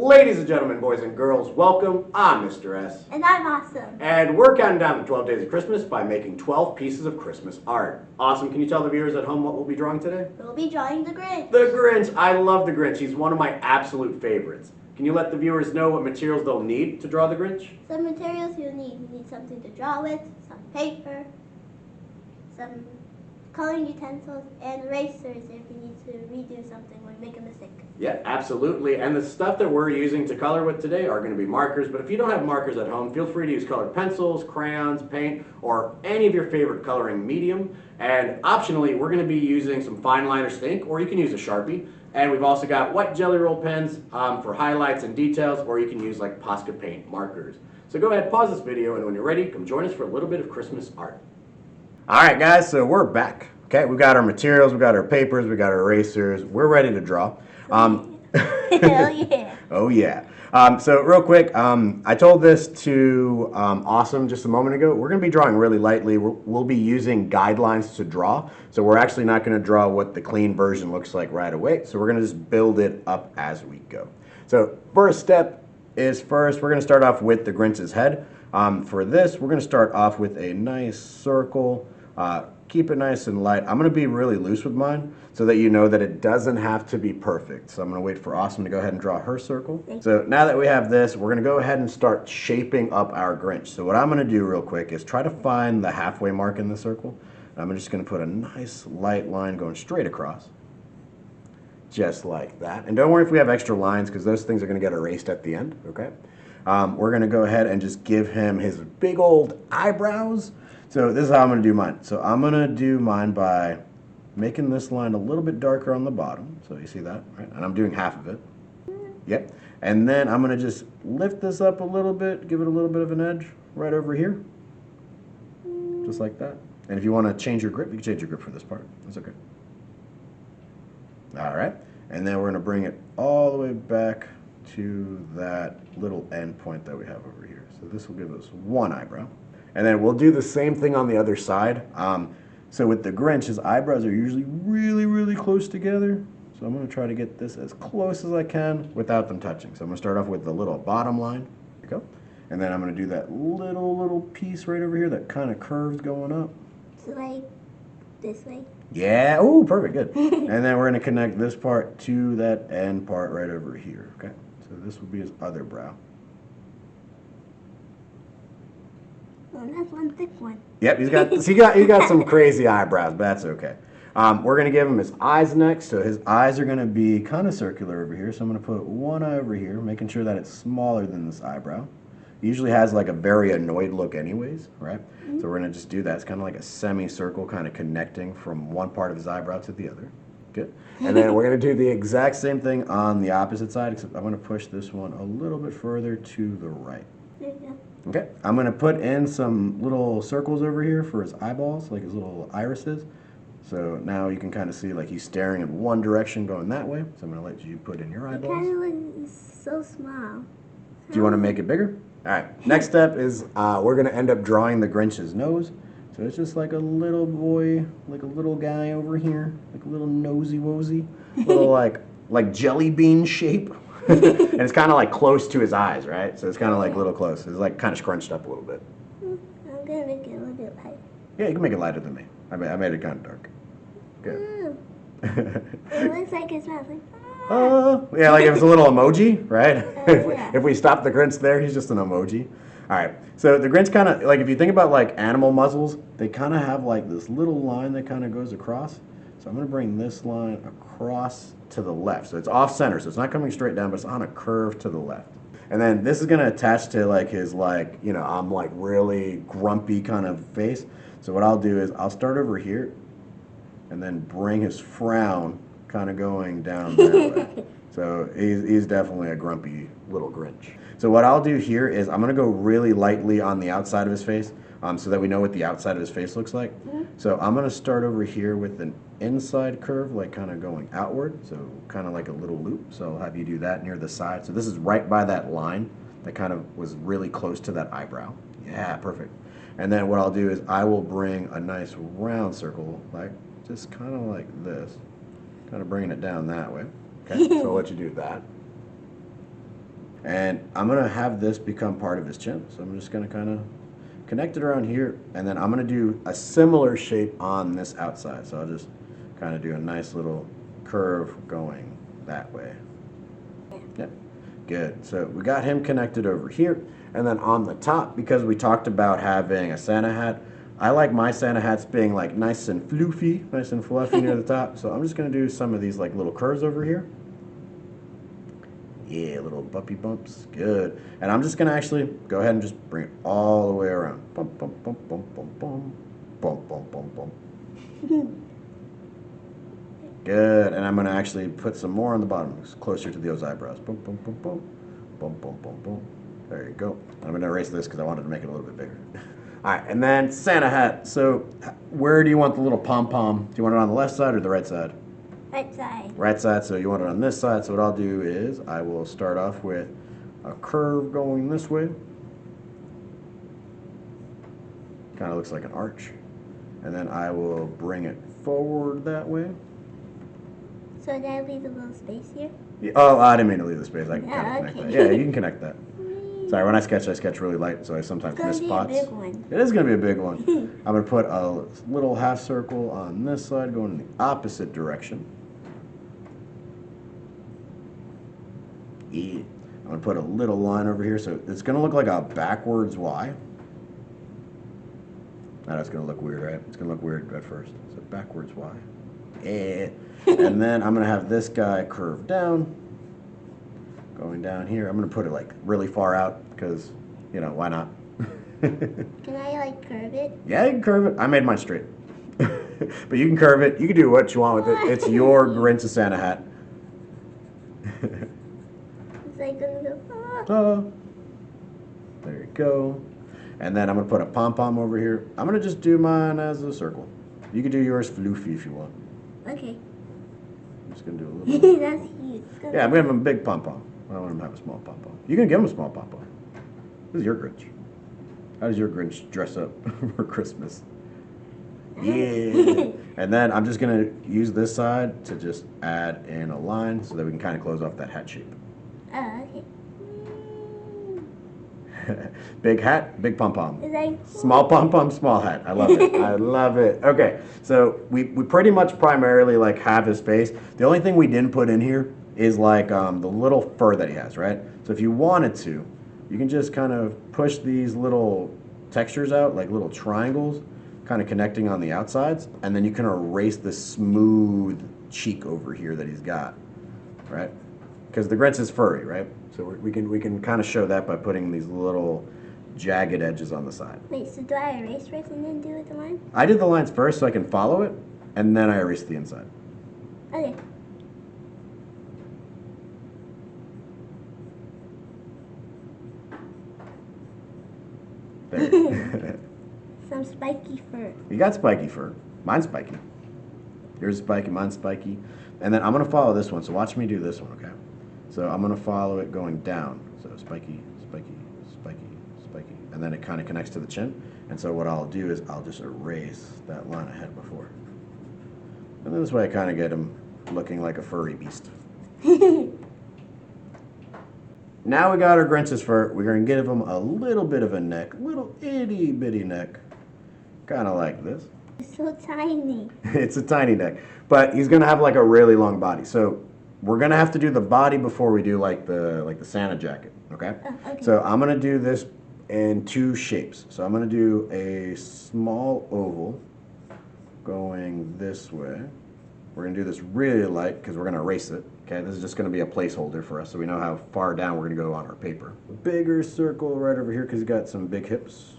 Ladies and gentlemen, boys and girls, welcome. I'm Mr. S. And I'm Awsom. And we're counting down the 12 days of Christmas by making 12 pieces of Christmas art. Awesome. Can you tell the viewers at home what we'll be drawing today? We'll be drawing the Grinch. The Grinch. I love the Grinch. He's one of my absolute favorites. Can you let the viewers know what materials they'll need to draw the Grinch? Some materials you need. You need something to draw with, some paper, some coloring utensils, and erasers if you need to redo something or make a mistake. Yeah, absolutely. And the stuff that we're using to color with today are going to be markers, but if you don't have markers at home, feel free to use colored pencils, crayons, paint, or any of your favorite coloring medium. And optionally, we're going to be using some fine liners ink, or you can use a Sharpie. And we've also got white Jelly Roll pens for highlights and details, or you can use like Posca paint markers. So go ahead, pause this video, and when you're ready, come join us for a little bit of Christmas art. All right, guys, so we're back. Okay, we've got our materials, we've got our papers, we've got our erasers. We're ready to draw. Hell yeah. Oh yeah. So real quick, I told this to Awsom just a moment ago. We're going to be drawing really lightly. We'll be using guidelines to draw. So we're actually not going to draw what the clean version looks like right away. So we're going to just build it up as we go. So first step is we're going to start off with the Grinch's head. For this, we're going to start off with a nice circle. Keep it nice and light. I'm going to be really loose with mine so that you know that it doesn't have to be perfect. So I'm going to wait for Awsom to go ahead and draw her circle. So now that we have this, we're going to go ahead and start shaping up our Grinch. So what I'm going to do real quick is try to find the halfway mark in the circle. I'm just going to put a nice light line going straight across. Just like that. And don't worry if we have extra lines because those things are going to get erased at the end. Okay. We're going to go ahead and just give him his big old eyebrows. So this is how I'm going to do mine. So I'm going to do mine by making this line a little bit darker on the bottom. So you see that, right? And I'm doing half of it. Yep. And then I'm going to just lift this up a little bit, give it a little bit of an edge right over here. Just like that. And if you want to change your grip, you can change your grip for this part. That's okay. All right. And then we're going to bring it all the way back to that little end point that we have over here. So this will give us one eyebrow. And then we'll do the same thing on the other side. So with the Grinch, his eyebrows are usually really, really close together. So I'm going to try to get this as close as I can without them touching. So I'm going to start off with the little bottom line. There you go. And then I'm going to do that little piece right over here that kind of curves going up. So like this way? Yeah. Oh, perfect. Good. And then we're going to connect this part to that end part right over here. Okay. So this will be his other brow. Oh, that's one thick one. Yep, he's got some crazy eyebrows, but that's okay. We're going to give him his eyes next, so his eyes are going to be kind of circular over here. So I'm going to put one eye over here, making sure that it's smaller than this eyebrow. He usually has like a very annoyed look anyways, right? Mm-hmm. So we're going to just do that. It's kind of like a semicircle kind of connecting from one part of his eyebrow to the other. Good. And then we're going to do the exact same thing on the opposite side, except I'm going to push this one a little bit further to the right. There you go. Okay, I'm going to put in some little circles over here for his eyeballs, like his little irises. So now you can kind of see like he's staring in one direction going that way. So I'm going to let you put in your It eyeballs. kind of looks so small. Do you want to make it bigger? All right, next step is we're going to end up drawing the Grinch's nose. So it's just like a little boy, like a little guy over here, like a little nosy-wosy, little like jelly bean shape. And it's kind of like close to his eyes, right? So it's kind of like a little close. It's like kind of scrunched up a little bit. I'm going to make it a little bit lighter. Yeah, you can make it lighter than me. I made it kind of dark. Good. It looks like it smells like... Yeah, like if it's a little emoji, right? Yeah. If we stop the Grinch there, he's just an emoji. All right, so the Grinch kind of, like if you think about like animal muzzles, they kind of have like this little line that kind of goes across. So I'm going to bring this line across to the left. So it's off center, so it's not coming straight down, but it's on a curve to the left. And then this is going to attach to like his like, you know, I'm like really grumpy kind of face. So what I'll do is I'll start over here and then bring his frown kind of going down that way. So he's definitely a grumpy little Grinch. So what I'll do here is I'm going to go really lightly on the outside of his face so that we know what the outside of his face looks like. Mm-hmm. So I'm going to start over here with an inside curve, like kind of going outward, so kind of like a little loop. So I'll have you do that near the side. So this is right by that line that kind of was really close to that eyebrow. Yeah, perfect. And then what I'll do is I will bring a nice round circle, like just kind of like this, kind of bringing it down that way. Okay, so I'll let you do that. And I'm gonna have this become part of his chin. So I'm just gonna kind of connect it around here, and then I'm gonna do a similar shape on this outside. So I'll just kind of do a nice little curve going that way. Yep, good. So we got him connected over here, and then on the top, because we talked about having a Santa hat, I like my Santa hats being like nice and floofy, nice and fluffy near the top. So I'm just gonna do some of these like little curves over here. Yeah, little bumpy bumps. Good. And I'm just going to actually go ahead and just bring it all the way around. Bump, bump, bump, bump, bump, bump. Bump, bump, bump, bump. Good. And I'm going to actually put some more on the bottom, closer to those eyebrows. Bump, bump, bump, bump. Bump, bump, bump, bump. There you go. I'm going to erase this because I wanted to make it a little bit bigger. All right, and then Santa hat. So where do you want the little pom-pom? Do you want it on the left side or the right side? Right side. Right side, so you want it on this side. So what I'll do is I will start off with a curve going this way. Kind of looks like an arch. And then I will bring it forward that way. So did I leave a little space here? Yeah, oh, I didn't mean to leave the space. I can kind of Yeah, connect okay. that. Yeah, you can connect that. Sorry, when I sketch really light, so I sometimes miss It's spots. gonna be a big one. It is going to be a big one. I'm going to put a little half circle on this side going in the opposite direction. Yeah. I'm going to put a little line over here, so it's going to look like a backwards Y. Now that's going to look weird, right? It's going to look weird at first. So backwards Y. Yeah. And then I'm going to have this guy curve down. Going down here. I'm going to put it like really far out because, you know, why not? Can I like curve it? Yeah, you can curve it. I made mine straight. But you can curve it. You can do what you want with it. It's your Grinch of Santa hat. It's like gonna go. There you go. And then I'm going to put a pom-pom over here. I'm going to just do mine as a circle. You can do yours floofy if you want. Okay. I'm just going to do a little. That's huge. Yeah, I'm going to give him a big pom-pom. I don't want him to have a small pom-pom. You can give him a small pom-pom. This is your Grinch. How does your Grinch dress up for Christmas? Yeah. And then I'm just going to use this side to just add in a line so that we can kind of close off that hat shape. Oh, okay. Big hat, big pom-pom. It's like Small pom-pom, small hat. I love it. I love it. Okay, so we pretty much primarily like have his face. The only thing we didn't put in here is like the little fur that he has, right? So if you wanted to, you can just kind of push these little textures out, like little triangles, kind of connecting on the outsides, and then you can erase the smooth cheek over here that he's got, right? Because the Grinch is furry, right? So we can kind of show that by putting these little jagged edges on the side. wait. So do I erase first and then do it the line? I did the lines first so I can follow it, and then I erased the inside. Okay. There. Some spiky fur. You got spiky fur. Mine's spiky. Yours is spiky, mine's spiky. And then I'm going to follow this one, so watch me do this one, okay? So I'm going to follow it going down. So spiky, spiky, spiky, spiky. And then it kind of connects to the chin. And so what I'll do is I'll just erase that line I had before. And then this way I kind of get him looking like a furry beast. Now we got our Grinch's fur. We're going to give him a little bit of a neck, little itty bitty neck, kind of like this. It's so tiny. It's a tiny neck, but he's going to have like a really long body. So we're going to have to do the body before we do like the Santa jacket, okay? Okay. So I'm going to do this in two shapes. So I'm going to do a small oval going this way. We're going to do this really light because we're going to erase it. Okay, this is just going to be a placeholder for us so we know how far down we're going to go on our paper. A bigger circle right over here because he's got some big hips.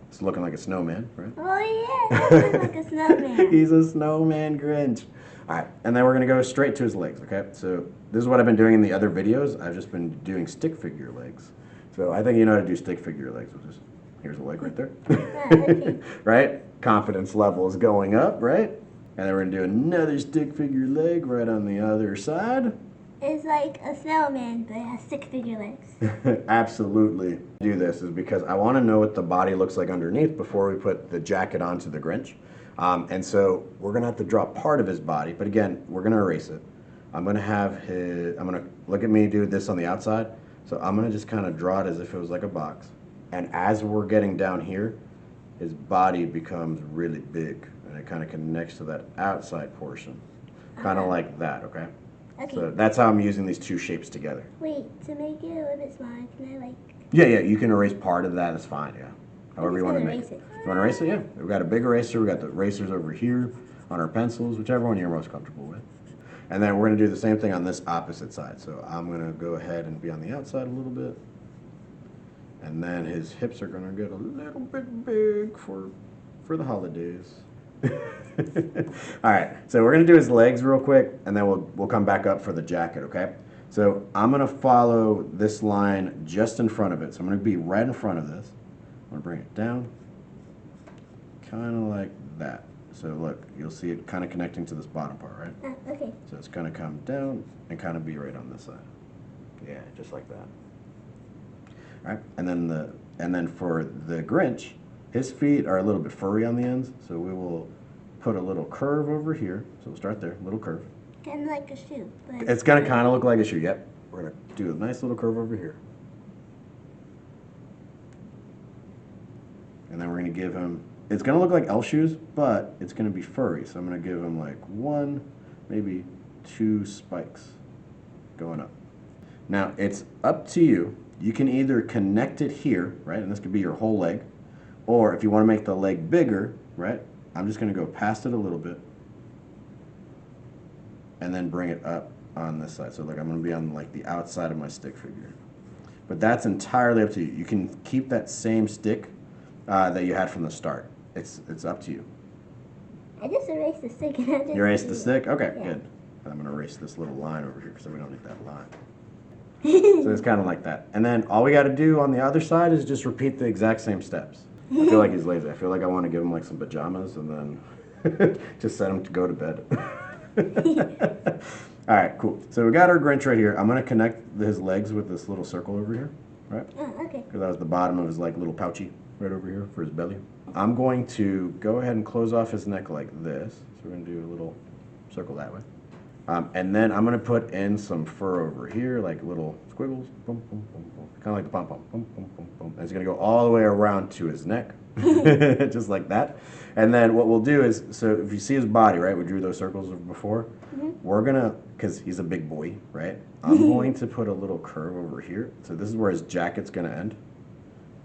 It's looking like a snowman, right? Oh yeah, that looks like a snowman. He's a snowman Grinch. All right, and then we're going to go straight to his legs, okay? So this is what I've been doing in the other videos. I've just been doing stick figure legs. So I think you know how to do stick figure legs. We'll just, here's a leg right there. Okay. Right? Confidence level is going up, right? And then we're going to do another stick figure leg right on the other side. It's like a snowman, but it has stick figure legs. Absolutely. Do this is because I want to know what the body looks like underneath before we put the jacket onto the Grinch. And so we're going to have to draw part of his body, but again, we're going to erase it. I'm gonna have his, I'm gonna look at me do this on the outside. So I'm gonna just kind of draw it as if it was like a box. And as we're getting down here, his body becomes really big, and it kind of connects to that outside portion, kind of like that. Okay. Okay. So that's how I'm using these two shapes together. Wait, to make it a little bit smaller, can I like? Yeah, yeah. You can erase part of that. That's fine. Yeah. However you just want to gonna make erase it. it. You want to erase it? Yeah. We've got a big eraser. We got the erasers over here on our pencils, whichever one you're most comfortable with. And then we're going to do the same thing on this opposite side. So I'm going to go ahead and be on the outside a little bit. And then his hips are going to get a little bit big for the holidays. All right, so we're going to do his legs real quick, and then we'll come back up for the jacket, okay? So I'm going to follow this line just in front of it. So I'm going to be right in front of this. I'm going to bring it down, kind of like that. So look, you'll see it kind of connecting to this bottom part, right? Okay. So it's going to come down and kind of be right on this side. Yeah, just like that. All right, and then for the Grinch, his feet are a little bit furry on the ends, so we will put a little curve over here. So we'll start there, little curve. Kind of like a shoe. But It's going to kind of look like a shoe, yep. We're going to do a nice little curve over here. And then we're going to give him, it's going to look like elf shoes, but it's going to be furry. So I'm going to give him like 1, maybe 2 spikes going up. Now, it's up to you. You can either connect it here, right, and this could be your whole leg, or if you want to make the leg bigger, right, I'm just going to go past it a little bit and then bring it up on this side. So like I'm going to be on like the outside of my stick figure. But that's entirely up to you. You can keep that same stick that you had from the start. It's up to you. I just erased the stick. And I just You erased the stick? Okay, yeah. good. I'm going to erase this little line over here so we don't need that line. So it's kind of like that. And then all we got to do on the other side is just repeat the exact same steps. I feel like he's lazy. I feel like I want to give him like some pajamas and then just set him to go to bed. All right, cool. So we got our Grinch right here. I'm going to connect his legs with this little circle over here, right? Okay. Because that was the bottom of his like little pouchy right over here for his belly. I'm going to go ahead and close off his neck like this. So we're going to do a little circle that way. And then I'm going to put in some fur over here, like little squiggles, boom, boom, boom, boom. Kind of like the pom-pom, boom, boom, boom, boom. And it's going to go all the way around to his neck, just like that. And then what we'll do is, so if you see his body, right, we drew those circles before, we're going to, because he's a big boy, right, I'm going to put a little curve over here. So this is where his jacket's going to end.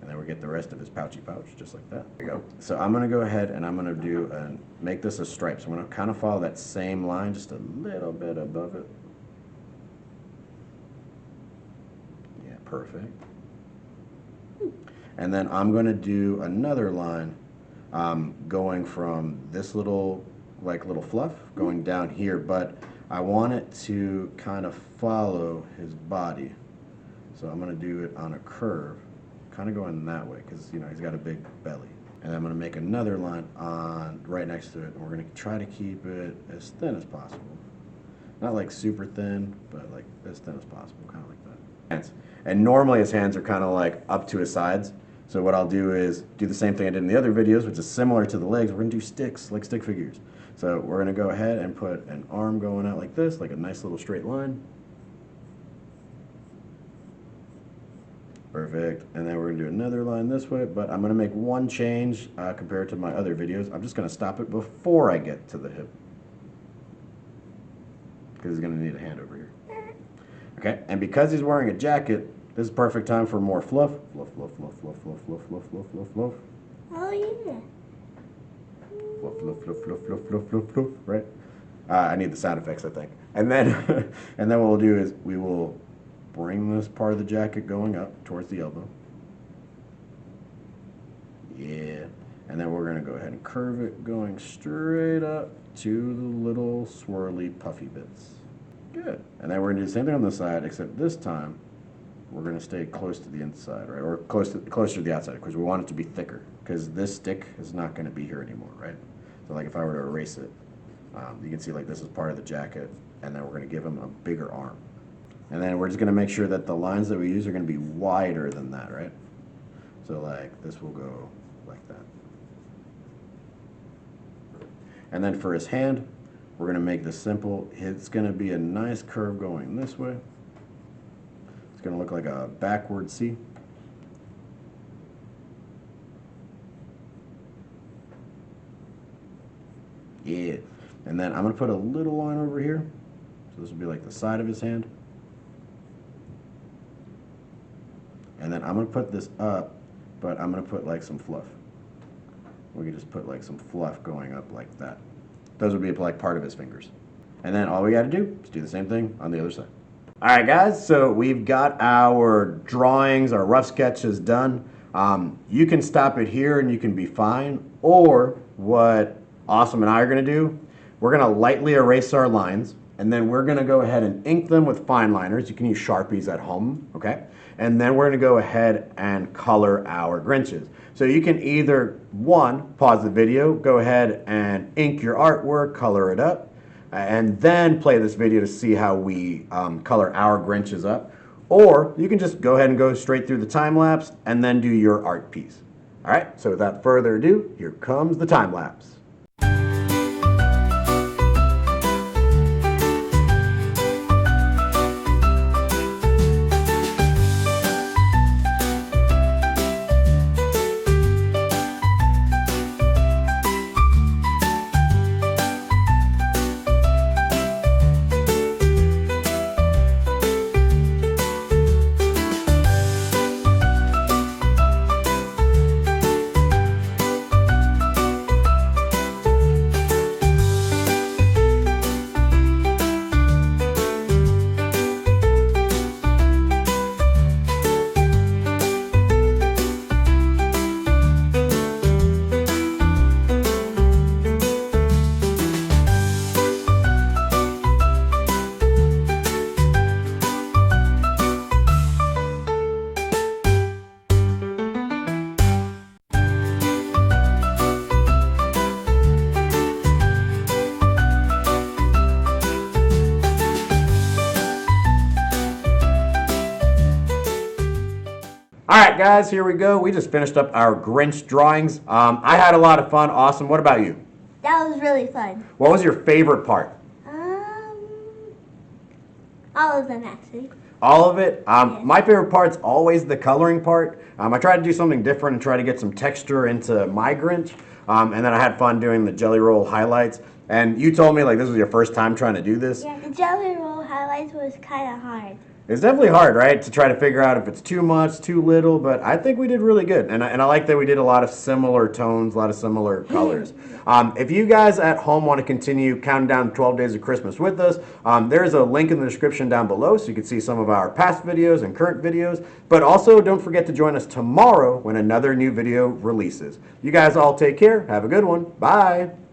And then we get the rest of his pouchy pouch, just like that. There you go. So I'm going to go ahead and I'm going to do make this a stripe. So I'm going to kind of follow that same line just a little bit above it. Yeah, perfect. And then I'm going to do another line going from this little fluff going down here, but I want it to kind of follow his body. So I'm going to do it on a curve. Kind of going that way because you know he's got a big belly, and I'm going to make another line on right next to it, and we're going to try to keep it as thin as possible, not like super thin, but like as thin as possible, kind of like that. Hands, and normally his hands are kind of like up to his sides. So what I'll do is do the same thing I did in the other videos, which is similar to the legs. We're going to do sticks, like stick figures. So we're going to go ahead and put an arm going out like this, like a nice little straight line. Perfect. And then we're going to do another line this way, but I'm going to make one change compared to my other videos. I'm just going to stop it before I get to the hip, because he's going to need a hand over here. Okay, and because he's wearing a jacket, this is perfect time for more fluff. Fluff, fluff, fluff, fluff, fluff, fluff, fluff, fluff, fluff, fluff. Oh yeah. Fluff, fluff, fluff, fluff, fluff, fluff, fluff, fluff, right? I need the sound effects, I think. And then, and then what we'll do is we will bring this part of the jacket going up towards the elbow. Yeah. And then we're going to go ahead and curve it going straight up to the little swirly puffy bits. Good. And then we're going to do the same thing on this side, except this time we're going to stay close to the inside, right? Or closer to the outside, because we want it to be thicker, because this stick is not going to be here anymore, right? So like if I were to erase it, you can see like this is part of the jacket, and then we're going to give him a bigger arm. And then we're just going to make sure that the lines that we use are going to be wider than that, right? So like this will go like that. And then for his hand, We're going to make this simple. It's going to be a nice curve going this way. It's going to look like a backward C. Yeah. And then I'm going to put a little line over here. So this will be like the side of his hand. And then I'm going to put this up, but I'm going to put like some fluff. We can just put like some fluff going up like that. Those would be like part of his fingers. And then all we got to do is do the same thing on the other side. All right, guys, so we've got our drawings, our rough sketches done. You can stop it here and you can be fine. Or what Awsom and I are going to do, we're going to lightly erase our lines, and then we're going to go ahead and ink them with fine liners. You can use Sharpies at home, okay? And then we're going to go ahead and color our Grinches. So you can either, one, pause the video, go ahead and ink your artwork, color it up, and then play this video to see how we color our Grinches up. Or you can just go ahead and go straight through the time lapse and then do your art piece. All right, so without further ado, here comes the time lapse. All right, guys, here we go. We just finished up our Grinch drawings. I had a lot of fun. Awesome. What about you? That was really fun. What was your favorite part? All of them, actually. All of it? Yes. My favorite part's always the coloring part. I tried to do something different and try to get some texture into my Grinch. And then I had fun doing the Jelly Roll highlights. And you told me like this was your first time trying to do this. Yeah, the Jelly Roll highlights was kind of hard. It's definitely hard, right, to try to figure out if it's too much, too little, but I think we did really good. And I like that we did a lot of similar tones, a lot of similar colors. If you guys at home want to continue counting down 12 days of Christmas with us, there's a link in the description down below so you can see some of our past videos and current videos. But also don't forget to join us tomorrow when another new video releases. You guys all take care. Have a good one. Bye.